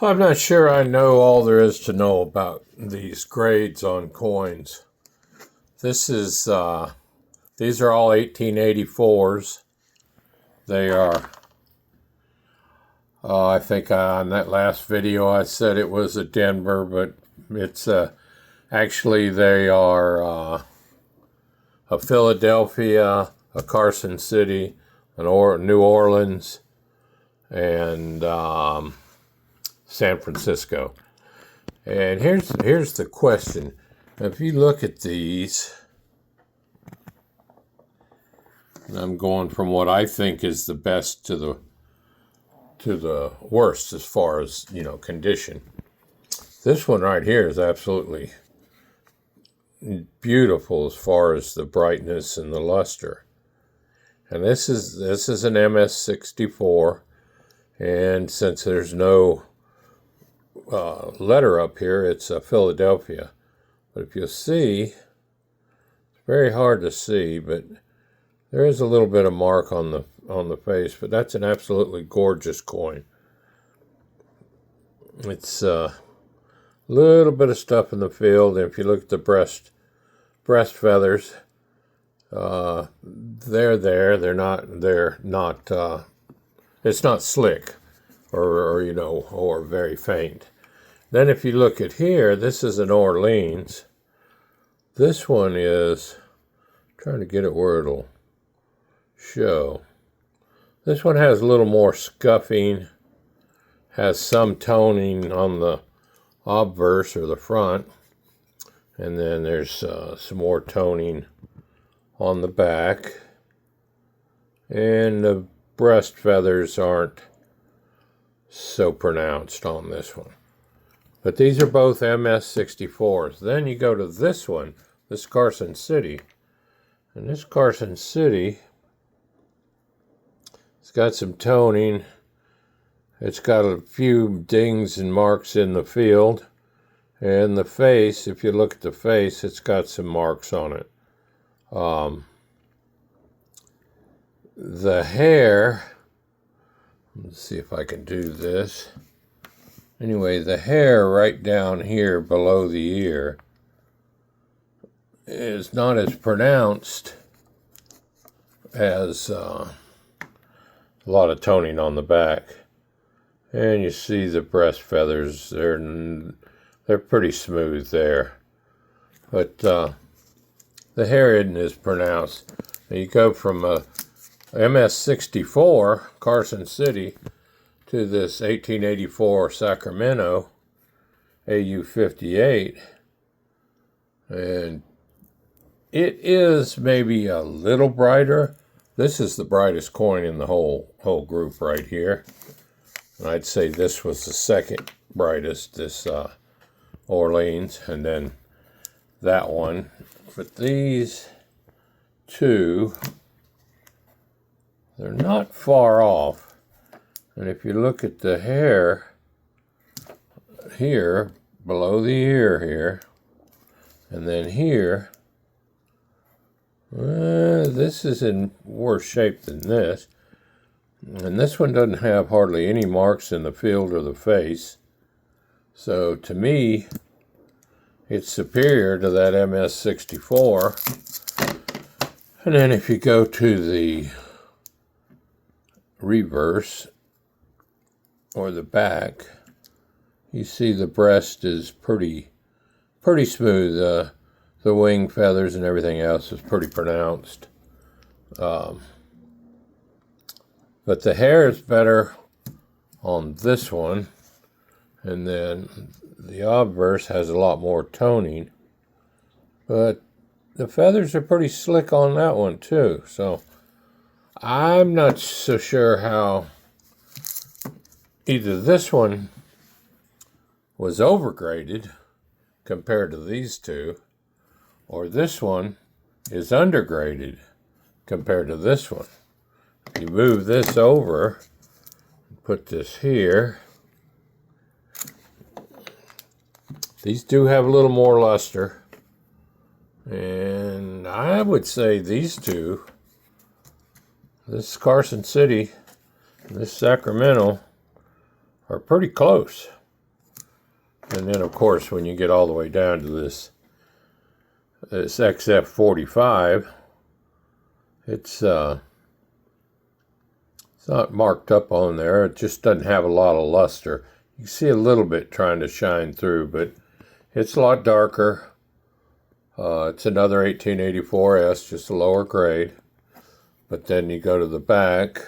I'm not sure I know all there is to know about these grades on coins. This is these are all 1884s. They are. I think on that last video I said it was a Denver, but it's actually they are a Philadelphia, a Carson City, New Orleans, and San Francisco. And here's the question. If you look at these, and I'm going from what I think is the best to the worst as far as, condition. This one right here is absolutely beautiful as far as the brightness and the luster. And this is an MS-64, and since there's no letter up here, it's a Philadelphia. But if you see, it's very hard to see, but there is a little bit of mark on the face, but that's an absolutely gorgeous coin. It's a little bit of stuff in the field, and if you look at the breast feathers, they're there. They're not. It's not slick, or very faint. Then if you look at here, this is an Orleans. This one is, trying to get it where it'll show. This one has a little more scuffing, has some toning on the obverse or the front, and then there's some more toning on the back, and the breast feathers aren't so pronounced on this one. But these are both MS-64s. Then you go to this one, this Carson City. And this Carson City, it's got some toning. It's got a few dings and marks in the field. And the face, if you look at the face, it's got some marks on it. The hair, let's see if I can do this. Anyway, the hair right down here below the ear is not as pronounced as a lot of toning on the back. And you see the breast feathers, they're pretty smooth there. But the hair isn't as pronounced. You go from a MS-64 Carson City to this 1884 Sacramento AU-58, and it is maybe a little brighter. This is the brightest coin in the whole group right here. And I'd say this was the second brightest, this Orleans, and then that one. But these two, they're not far off. And if you look at the hair here, below the ear here, and then here, this is in worse shape than this. And this one doesn't have hardly any marks in the field or the face. So to me, it's superior to that MS-64. And then if you go to the reverse, or the back, you see the breast is pretty smooth. The wing feathers and everything else is pretty pronounced. But the hair is better on this one, and then the obverse has a lot more toning. But the feathers are pretty slick on that one too. So I'm not so sure how either this one was overgraded compared to these two, or this one is undergraded compared to this one. If you move this over, put this here, these do have a little more luster, and I would say these two, this Carson City and this Sacramento, are pretty close. And then, of course, when you get all the way down to this XF45, it's not marked up on there. It just doesn't have a lot of luster. You can see a little bit trying to shine through, but it's a lot darker. It's another 1884S, just a lower grade. But then you go to the back.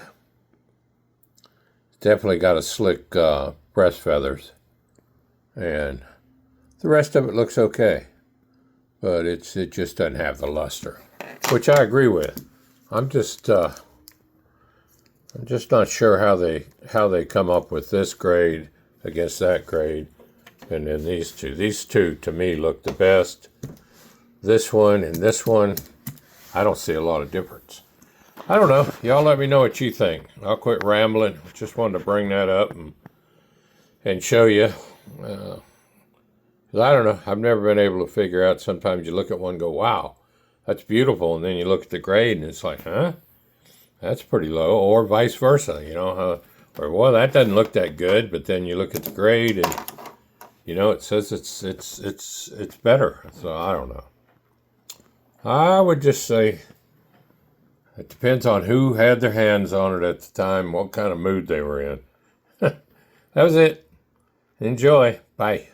It's definitely got a slick breast feathers. And the rest of it looks okay. But it just doesn't have the luster, which I agree with. I'm just not sure how they come up with this grade against that grade, and then these two. These two to me look the best. This one and this one, I don't see a lot of difference. I don't know. Y'all let me know what you think. I'll quit rambling. Just wanted to bring that up and show you. I don't know. I've never been able to figure out. Sometimes you look at one and go, wow, that's beautiful. And then you look at the grade and it's like, huh? That's pretty low. Or vice versa, you know. Or, well, that doesn't look that good. But then you look at the grade and, you know, it says it's better. So I don't know. I would just say it depends on who had their hands on it at the time, what kind of mood they were in. That was it. Enjoy. Bye.